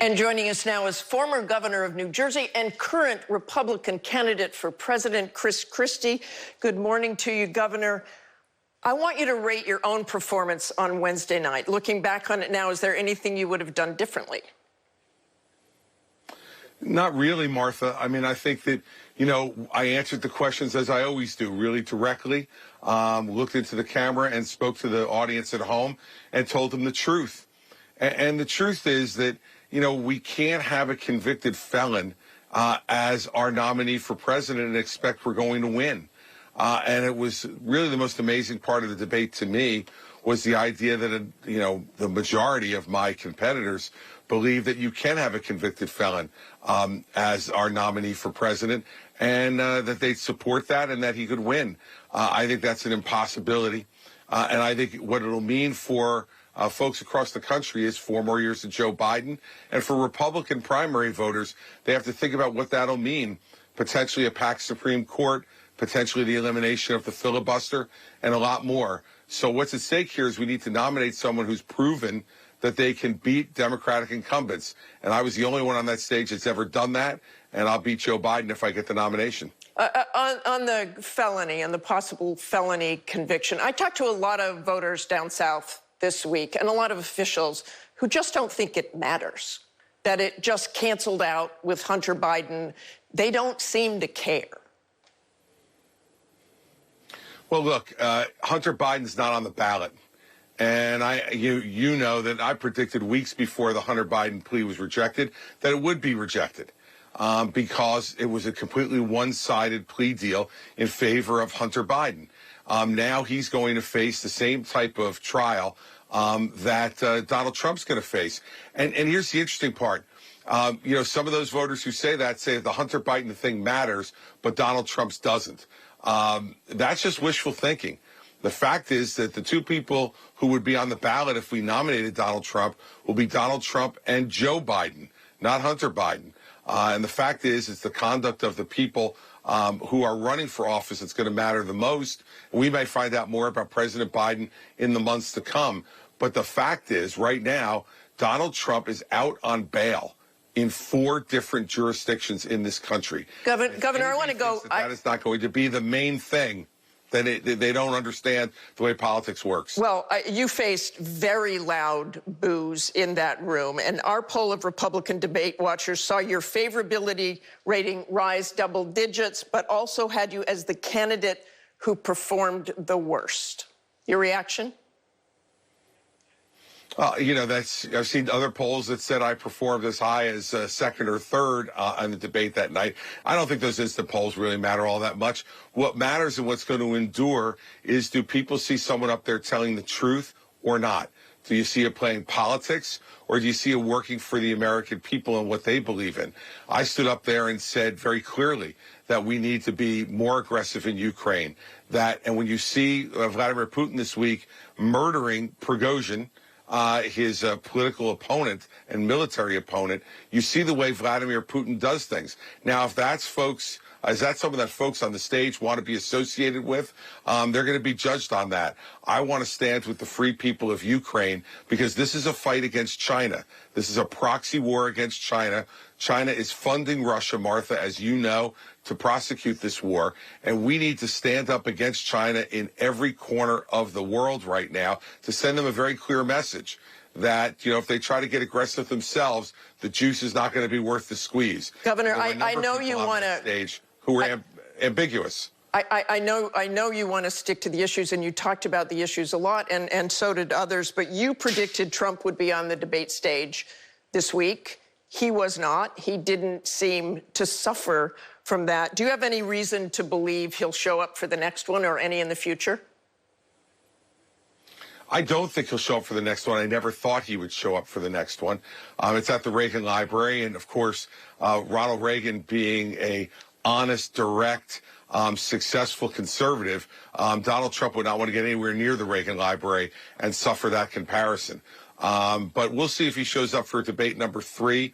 And joining us now is former governor of New Jersey and current Republican candidate for president, Christie. Good morning to you, Governor. I want you to rate your own performance on Wednesday night. Looking back on it now, is there anything you would have done differently? Not really, Martha. I mean, I think that, I answered the questions as I always do, really directly, looked into the camera and spoke to the audience at home and told them the truth. And the truth is that, we can't have a convicted felon as our nominee for president and expect we're going to win. And it was really the most amazing part of the debate to me was the idea that, the majority of my competitors believe that you can have a convicted felon as our nominee for president and that they'd support that and that he could win. I think that's an impossibility. And I think what it'll mean for folks across the country is 4 more years of Joe Biden. And for Republican primary voters, they have to think about what that'll mean. Potentially a packed Supreme Court, potentially the elimination of the filibuster, and a lot more. So what's at stake here is we need to nominate someone who's proven that they can beat Democratic incumbents. And I was the only one on that stage that's ever done that, and I'll beat Joe Biden if I get the nomination. On the felony and the possible felony conviction, I talked to a lot of voters down south this week and a lot of officials who just don't think it matters, that it just canceled out with Hunter Biden. They don't seem to care. Well, look, Hunter Biden's not on the ballot. And you know that I predicted weeks before the Hunter Biden plea was rejected that it would be rejected because it was a completely one-sided plea deal in favor of Hunter Biden. Now he's going to face the same type of trial that Donald Trump's going to face. And here's the interesting part. Some of those voters who say that say the Hunter Biden thing matters, but Donald Trump's doesn't. That's just wishful thinking. The fact is that the 2 people who would be on the ballot if we nominated Donald Trump will be Donald Trump and Joe Biden, not Hunter Biden. And the fact is it's the conduct of the people who are running for office that's going to matter the most. We may find out more about President Biden in the months to come. But the fact is, right now, Donald Trump is out on bail in 4 different jurisdictions in this country. Governor, I want to go. That is not going to be the main thing. They don't understand the way politics works. Well, you faced very loud boos in that room, and our poll of Republican debate watchers saw your favorability rating rise double digits, but also had you as the candidate who performed the worst. Your reaction? I've seen other polls that said I performed as high as 2nd or 3rd on the debate that night. I don't think those instant polls really matter all that much. What matters and what's going to endure is, do people see someone up there telling the truth or not? Do you see it playing politics, or do you see it working for the American people and what they believe in? I stood up there and said very clearly that we need to be more aggressive in Ukraine. And when you see Vladimir Putin this week murdering Prigozhin, his political opponent and military opponent, you see the way Vladimir Putin does things. Now, if that's is that something that folks on the stage want to be associated with? They're going to be judged on that. I want to stand with the free people of Ukraine because this is a fight against China. This is a proxy war against China. China is funding Russia, Martha, as you know, to prosecute this war. And we need to stand up against China in every corner of the world right now to send them a very clear message that, if they try to get aggressive themselves, the juice is not going to be worth the squeeze. Governor, I know you want to stage who are ambiguous. I know you want to stick to the issues, and you talked about the issues a lot, and so did others, but you predicted Trump would be on the debate stage this week. He was not. He didn't seem to suffer from that. Do you have any reason to believe he'll show up for the next one or any in the future? I don't think he'll show up for the next one. I never thought he would show up for the next one. It's at the Reagan Library, and of course, Ronald Reagan being a honest, direct, successful conservative, Donald Trump would not want to get anywhere near the Reagan Library and suffer that comparison. But we'll see if he shows up for debate number 3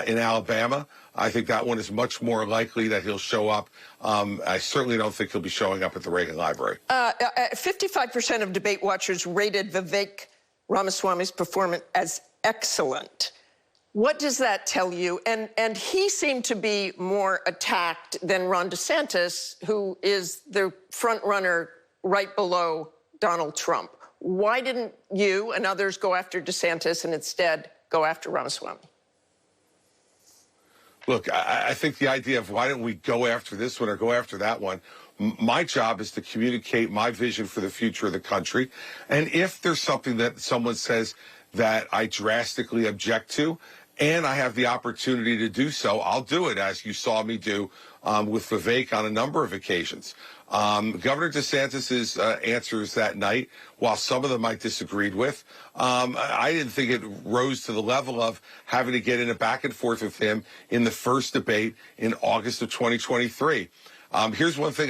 in Alabama. I think that one is much more likely that he'll show up. I certainly don't think he'll be showing up at the Reagan Library. 55% of debate watchers rated Vivek Ramaswamy's performance as excellent. What does that tell you? And he seemed to be more attacked than Ron DeSantis, who is the front runner right below Donald Trump. Why didn't you and others go after DeSantis and instead go after Ramaswamy? Look, I think the idea of why don't we go after this one or go after that one, my job is to communicate my vision for the future of the country. And if there's something that someone says that I drastically object to, and I have the opportunity to do so, I'll do it, as you saw me do with Vivek on a number of occasions. Governor DeSantis's answers that night, while some of them I disagreed with, I didn't think it rose to the level of having to get in a back and forth with him in the first debate in August of 2023. Here's one thing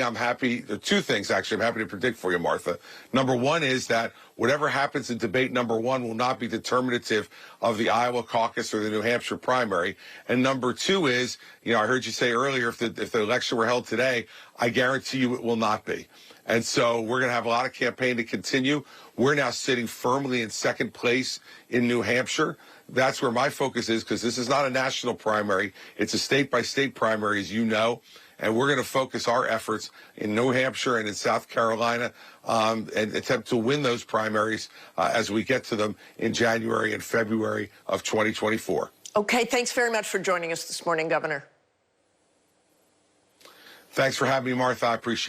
two things actually I'm happy to predict for you, Martha. Number one is that whatever happens in debate number one will not be determinative of the Iowa caucus or the New Hampshire primary. And number two is, I heard you say earlier, if the election were held today, I guarantee you it will not be. And so we're going to have a lot of campaign to continue. We're now sitting firmly in second place in New Hampshire. That's where my focus is, because this is not a national primary. It's a state-by-state primary, as you know. And we're going to focus our efforts in New Hampshire and in South Carolina and attempt to win those primaries as we get to them in January and February of 2024. Okay, thanks very much for joining us this morning, Governor. Thanks for having me, Martha. I appreciate it.